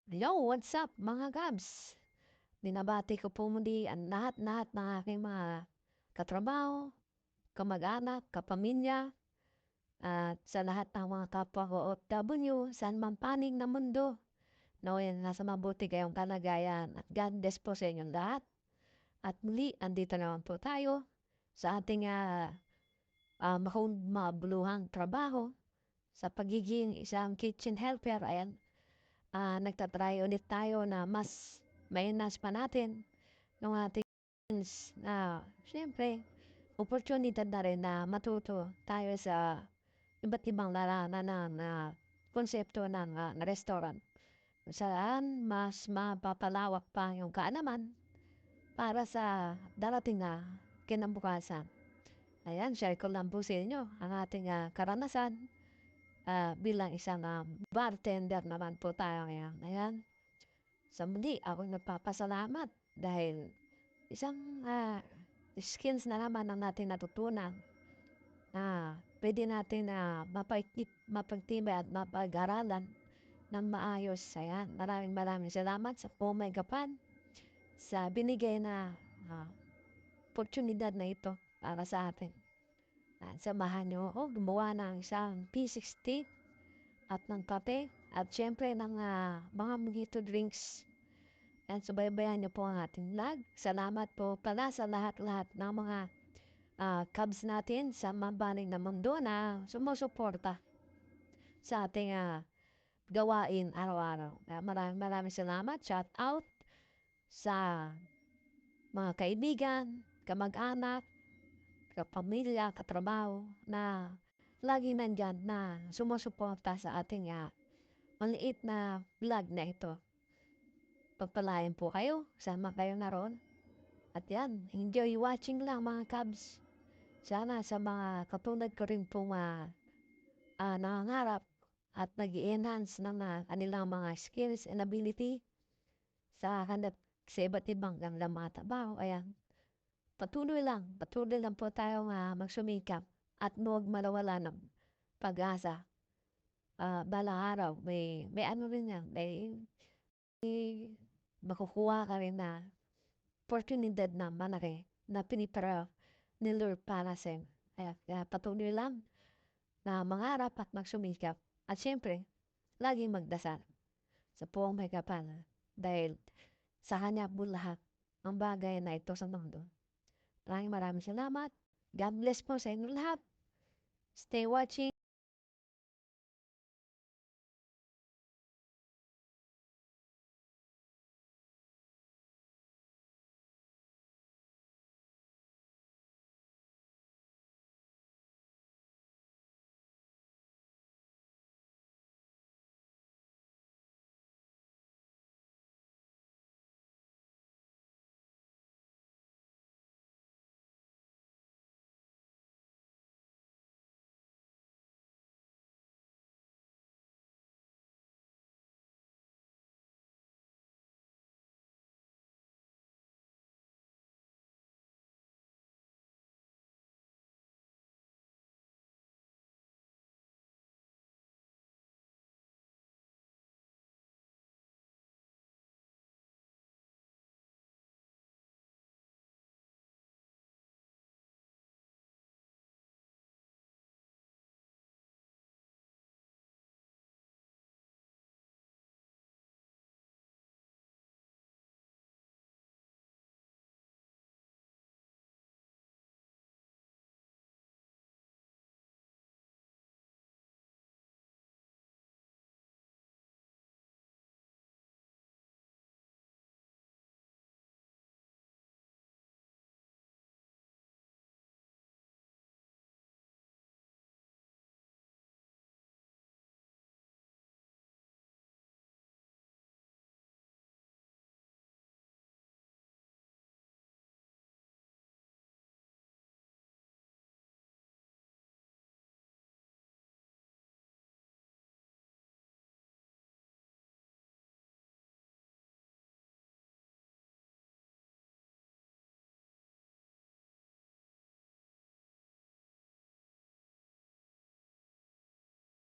Yo, what's up mga Gabs? Binabati ko po muli ang lahat-lahat ng aking mga katrabaho, kamag-anak, kapamilya, at sa lahat ng mga kapwa ko OFW saan man panig na mundo. Naway nasa mabuti kayong kalagayan at God bless po sa inyong lahat. At muli, andito naman po tayo sa ating mabuluhang trabaho sa pagiging isang kitchen helper. Ayan, nagtatry ulit tayo na mas mainas pa natin ng ating na siyempre oportunidad na rin na matuto tayo sa iba't ibang laranan na konsepto ng na restaurant. Saan mas mapapalawak pa yung kaalaman para sa darating na kinabukasan. Ayan, share ko lang po sa inyo ang ating karanasan bilang isang bartender naman po tayo ngayon. Ayan, sa muli ako nagpapasalamat dahil isang skills na naman ang natin natutunan na pwede natin na mapagtibay at mapag-aralan ng maayos. Ayan, maraming salamat sa Pomay Gapan sa binigay na oportunidad na ito para sa atin. Samahan niyo ako gumawa ng isang P60 at ng kape at syempre ng mga mojito drinks. At subaybayan niyo po ang ating vlog. Salamat po pala sa lahat-lahat ng mga Cubs natin sa mabaling na mundo na sumusuporta sa ating gawain araw-araw. Maraming salamat. Shout out sa mga kaibigan, kamag-anak, kapamilya, katrabaho na lagi nandyan na sumusuporta sa ating maliit na vlog na ito. Pagpalain po kayo. Sama kayo na ron. At yan, enjoy watching lang mga Cubs. Sana sa mga katulad ko rin pong nangangarap at nag-enhance ng kanilang mga skills and ability sa hanap sa iba't ibang kanilang mga trabaho. Ayan, patuloy lang po tayo magsumikap at huwag malawala ng pag-asa. Balang araw, may ano rin yan, may makukuha ka rin na oportunidad na malaki na pinipara ni Lord para sa iyo. Kaya patuloy lang na mangarap at magsumikap. At syempre, laging magdasal sa puong may kapal. Dahil sa kanya po lahat ang bagay na ito sa mundo. Maraming salamat. God bless po sa inyo lahat. Stay watching.